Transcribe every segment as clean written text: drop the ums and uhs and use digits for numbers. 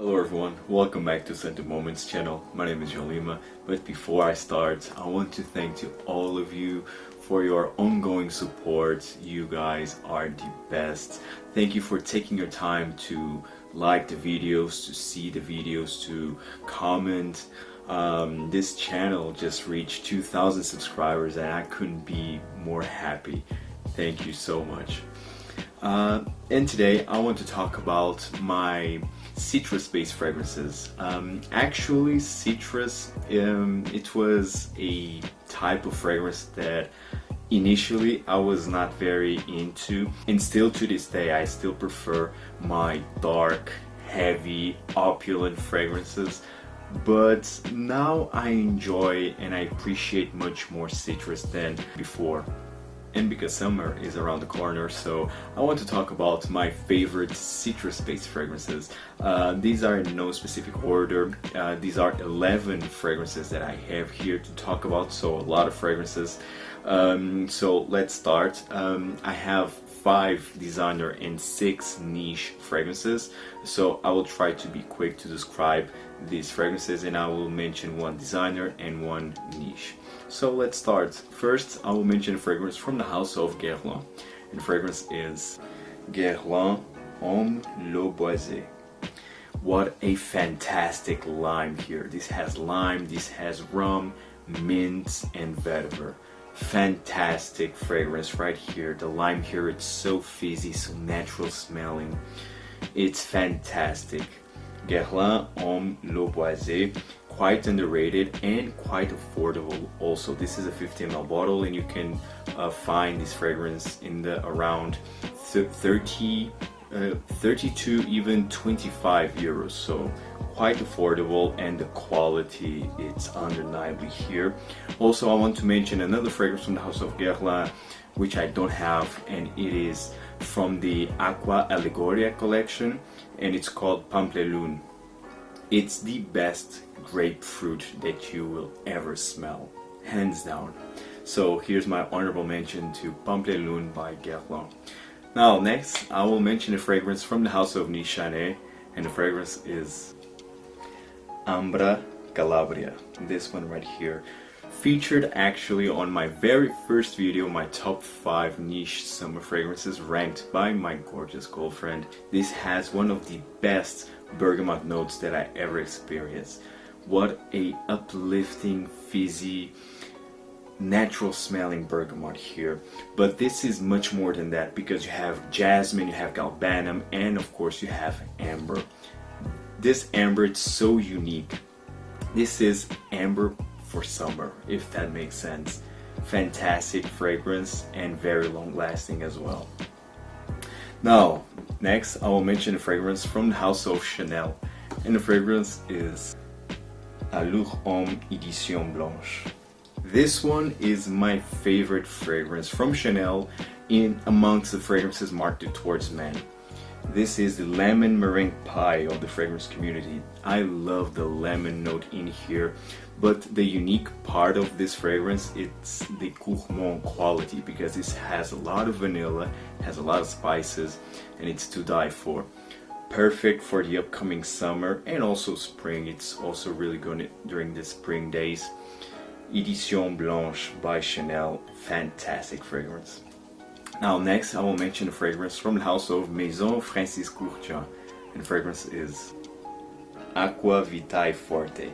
Hello everyone, welcome back to Scented Moments channel. My name is Jolima, but before I start, I want to thank to all of you for your ongoing support. You guys are the best. Thank you for taking your time to like the videos, to see the videos, to comment. This channel just reached 2,000 subscribers and I couldn't be more happy. Thank you so much. And today I want to talk about my citrus-based fragrances. Actually, citrus, it was a type of fragrance that initially I was not very into, and still to this day I still prefer my dark, heavy, opulent fragrances. But now I enjoy and I appreciate much more citrus than before. And because summer is around the corner, so I want to talk about my favorite citrus-based fragrances. These are in no specific order. These are 11 fragrances that I have here to talk about, so a lot of fragrances. So let's start. I have 5 designer and 6 niche fragrances, so I will try to be quick to describe these fragrances, and I will mention 1 designer and 1 niche. So let's start. First, I will mention a fragrance from the house of Guerlain, and the fragrance is Guerlain Homme BOISÉE. What a fantastic lime here. This has lime, this has rum, mint, and vetiver. Fantastic fragrance right here. The lime here, it's so fizzy, so natural smelling. It's fantastic. Guerlain Homme BOISÉE, quite underrated and quite affordable also. This is a 50 ml bottle and you can find this fragrance in the around 30, 32, even 25 euros. So quite affordable, and the quality, it's undeniably here. Also, I want to mention another fragrance from the house of Guerlain, which I don't have, and it is from the AQUA ALLURE collection, and it's called Pamplemousse. It's the best grapefruit that you will ever smell, hands down. So here's my honorable mention to Pamplemousse by Guerlain. Now next, I will mention a fragrance from the house of NISHANE, and the fragrance is AMBRA CALABRIA. This one right here, featured actually on my very first video, my top 5 niche summer fragrances ranked by my gorgeous girlfriend. This has one of the best bergamot notes that I ever experienced. What a uplifting, fizzy, natural smelling bergamot here. But this is much more than that, because you have jasmine, you have galbanum, and of course you have amber. This amber, it's so unique. This is amber for summer, if that makes sense. Fantastic fragrance and very long lasting as well. Now next I will mention a fragrance from the house of Chanel, and the fragrance is ALLURE Homme Edition Blanche. This one is my favorite fragrance from Chanel in amongst the fragrances marketed towards men. This is the lemon meringue pie of the fragrance community. I love the lemon note in here, but the unique part of this fragrance, it's the gourmand quality, because this has a lot of vanilla, has a lot of spices, and it's to die for. Perfect for the upcoming summer and also spring. It's also really good during the spring days. Edition Blanche by Chanel, fantastic fragrance. Now next I will mention a fragrance from the house of Maison Francis Kurkdjian, and the fragrance is Aqua Vitae Forte.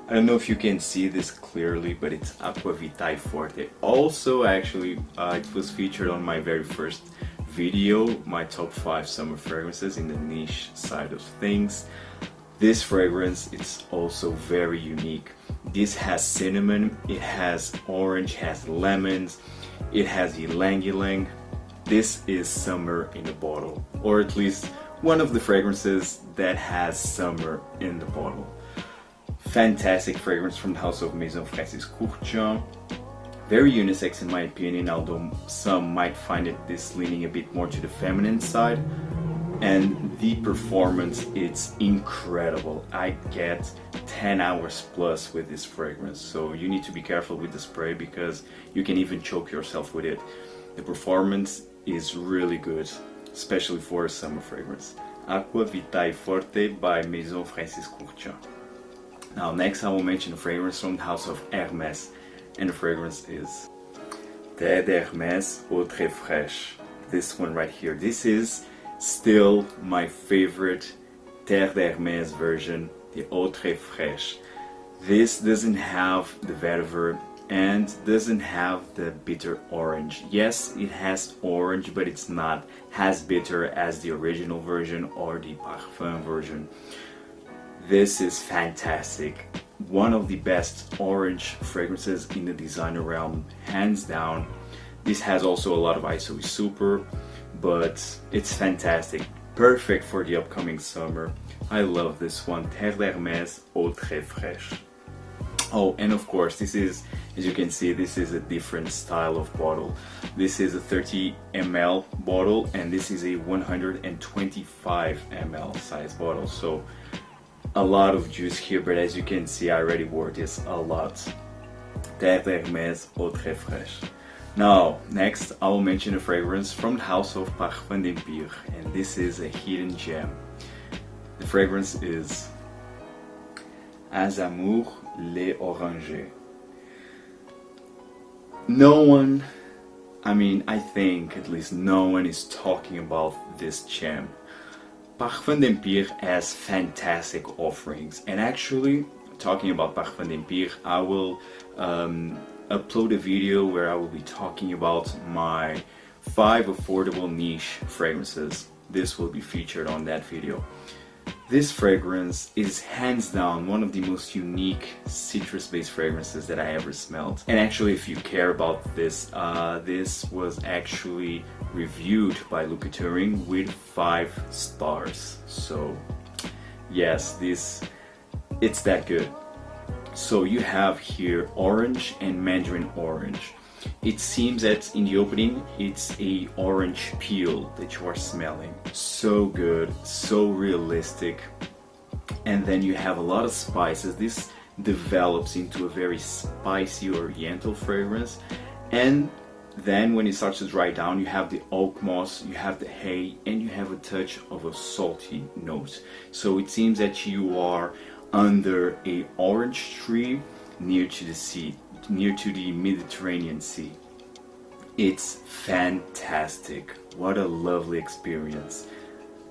I don't know if you can see this clearly, but it's Aqua Vitae Forte. Also actually it was featured on my very first video, my top 5 summer fragrances in the niche side of things. This fragrance, it's also very unique. This has cinnamon, it has orange, has lemons, it has ylang ylang. This is summer in a bottle, or at least one of the fragrances that has summer in the bottle. Fantastic fragrance from the house of Maison Francis Kurkdjian. Very unisex in my opinion, although some might find this leaning a bit more to the feminine side. And the performance, it's incredible. I get 10 hours plus with this fragrance, so you need to be careful with the spray because you can even choke yourself with it. The performance is really good, especially for a summer fragrance. Aqua Vitae Forte by Maison Francis Kurkdjian. Now next I will mention a fragrance from the house of Hermès, and the fragrance is Terre d'Hermès Eau Très Fraîche. This one right here. This is still my favorite Terre d'Hermès version, the Eau Très Fraîche. This doesn't have the vetiver and doesn't have the bitter orange. Yes, it has orange, but it's not as bitter as the original version or the Parfum version. This is fantastic. One of the best orange fragrances in the designer realm, hands down. This has also a lot of ISO super, but it's fantastic. Perfect for the upcoming summer. I love this one, Terre d'Hermès Eau Très Fraîche. Oh, and of course, this is, as you can see, this is a different style of bottle. This is a 30 ml bottle, and this is a 125 ml size bottle. So a lot of juice here, but as you can see, I already wore this a lot. Terre d'Hermès Eau Très Fraîche. Now, next I will mention a fragrance from the house of Parfum d'Empire, and this is a hidden gem. The fragrance is AZEMOUR Les Oranges. No one, I think at least no one is talking about this gem. Parfum d'Empire has fantastic offerings, and actually, talking about Parfum d'Empire, I will upload a video where I will be talking about my 5 affordable niche fragrances. This will be featured on that video. This fragrance is hands down one of the most unique citrus-based fragrances that I ever smelled. And actually, if you care about this, this was actually reviewed by Luca Turing with 5 stars. So yes, it's that good. So you have here orange and mandarin orange. It seems that in the opening it's a orange peel that you are smelling. So good, so realistic. And then you have a lot of spices. This develops into a very spicy oriental fragrance. And then when it starts to dry down, you have the oak moss, you have the hay, and you have a touch of a salty note. So it seems that you are under a orange tree near to the sea, near to the Mediterranean Sea. It's fantastic. What a lovely experience.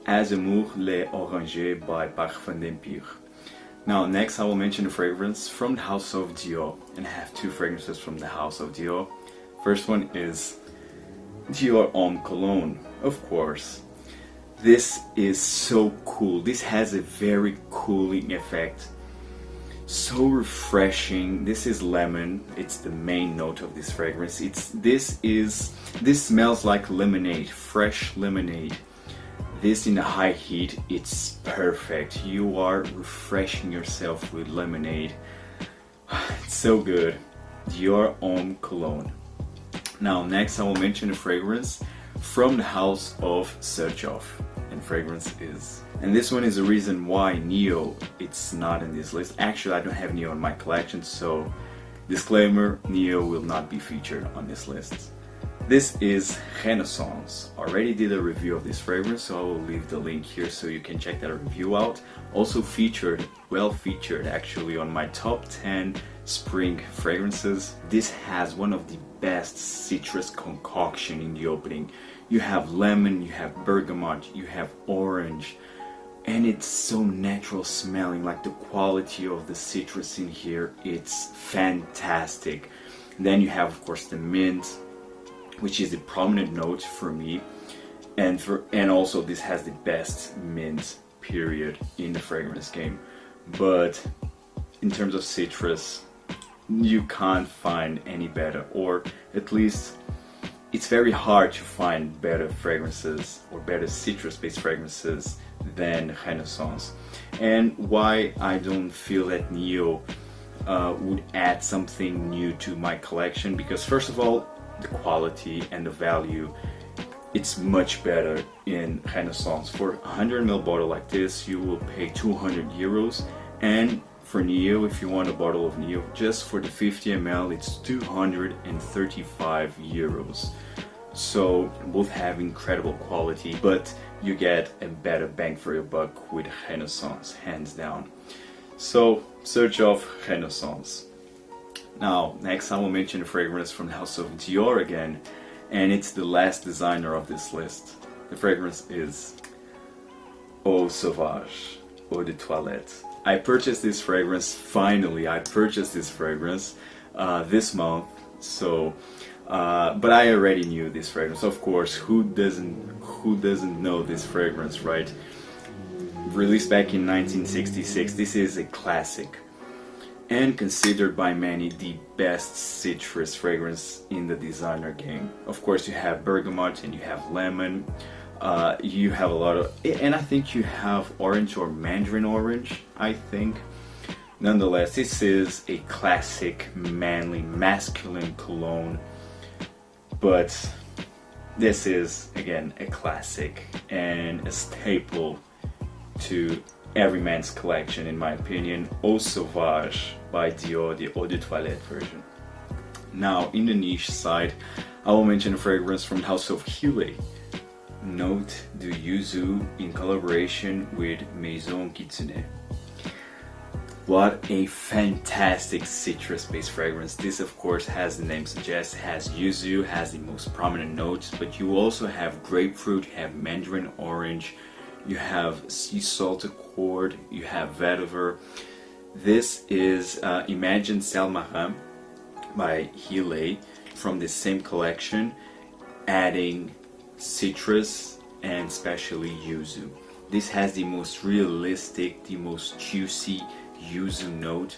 AZEMOUR Les Oranges by Parfum d'Empire. Now next I will mention a fragrance from the house of Dior, and I have 2 fragrances from the house of Dior. First one is Dior Homme Cologne, of course. This is so cool. This has a very cooling effect. So refreshing. This is lemon. It's the main note of this fragrance. This smells like lemonade, fresh lemonade. This in the high heat, it's perfect. You are refreshing yourself with lemonade. It's so good. Dior Homme Cologne. Now next I will mention a fragrance from the house of XERJOFF, and fragrance is, and this one is the reason why Neo, it's not in this list. Actually, I don't have Neo in my collection, so disclaimer, Neo will not be featured on this list. This is Renaissance. Already did a review of this fragrance, so I will leave the link here so you can check that review out. Also featured, well featured actually, on my top 10 spring fragrances. This has one of the best citrus concoction in the opening. You have lemon, you have bergamot, you have orange, and it's so natural smelling. Like the quality of the citrus in here, it's fantastic. Then you have of course the mint, which is the prominent note for me, and also this has the best mint period in the fragrance game. But in terms of citrus, you can't find any better, or at least it's very hard to find better fragrances or better citrus-based fragrances than Renaissance. And why I don't feel that Neo would add something new to my collection, because first of all, the quality and the value, it's much better in Renaissance. For a 100 ml bottle like this, you will pay 200 euros, and for Neo, if you want a bottle of Neo, just for the 50 ml, it's 235 euros. So both have incredible quality, but you get a better bang for your buck with Renaissance, hands down. So XERJOFF Renaissance. Now, next I will mention a fragrance from the house of Dior again, and it's the last designer of this list. The fragrance is Eau Sauvage, Eau de Toilette. I purchased this fragrance, finally, I purchased this fragrance this month, so, but I already knew this fragrance, of course. Who doesn't know this fragrance, right? Released back in 1966, this is a classic and considered by many the best citrus fragrance in the designer game. Of course, you have bergamot and you have lemon, you have a lot of, and I think you have orange or mandarin orange, I think. Nonetheless, this is a classic, manly, masculine cologne, but this is, again, a classic and a staple to every man's collection, in my opinion. Eau Sauvage by Dior, the Eau de Toilette version. Now, in the niche side, I will mention a fragrance from the house of HEELEY, Note de Yuzu, in collaboration with Maison Kitsune. What a fantastic citrus-based fragrance. This, of course, as the name suggests, has yuzu, has the most prominent notes, but you also have grapefruit, you have mandarin orange, you have sea salt accord, you have vetiver. This is Imagine Salmarin by HEELEY from the same collection, adding citrus and especially yuzu. This has the most realistic, the most juicy yuzu note,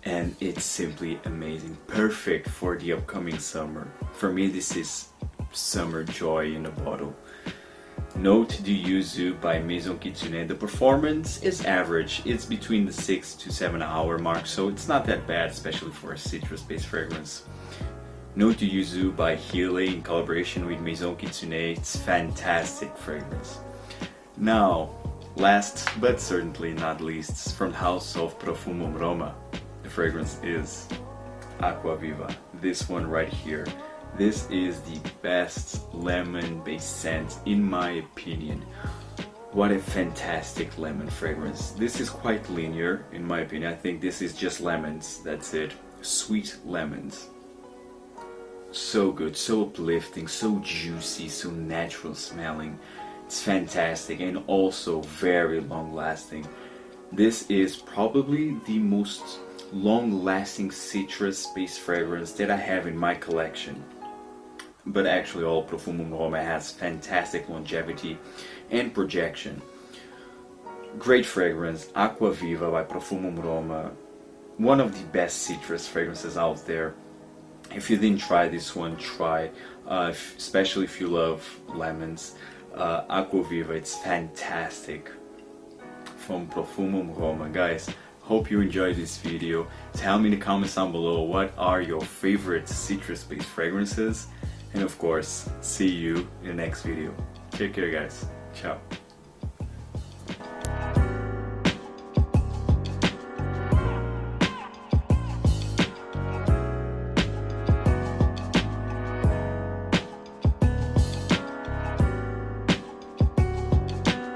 and it's simply amazing. Perfect for the upcoming summer. For me, this is summer joy in a bottle. Note de Yuzu by Maison Kitsune. The performance is average. It's between the 6 to 7 hour mark, so it's not that bad, especially for a citrus-based fragrance. Note de Yuzu by HEELEY in collaboration with Maison Kitsune. It's fantastic fragrance. Now, last but certainly not least, from the house of PROFUMUM ROMA, the fragrance is AQUA VIVA. This one right here. This is the best lemon-based scent in my opinion. What a fantastic lemon fragrance. This is quite linear in my opinion. I think this is just lemons, that's it. Sweet lemons. So good, so uplifting, so juicy, so natural smelling. It's fantastic and also very long lasting. This is probably the most long lasting citrus based fragrance that I have in my collection. But actually all PROFUMUM ROMA has fantastic longevity and projection. Great fragrance, AQUA VIVA by PROFUMUM ROMA. One of the best citrus fragrances out there. If you didn't try this one, try, especially if you love lemons. AQUA VIVA, it's fantastic from PROFUMUM ROMA. Guys, hope you enjoyed this video. Tell me in the comments down below what are your favorite citrus based fragrances, and of course see you in the next video. Take care guys, ciao.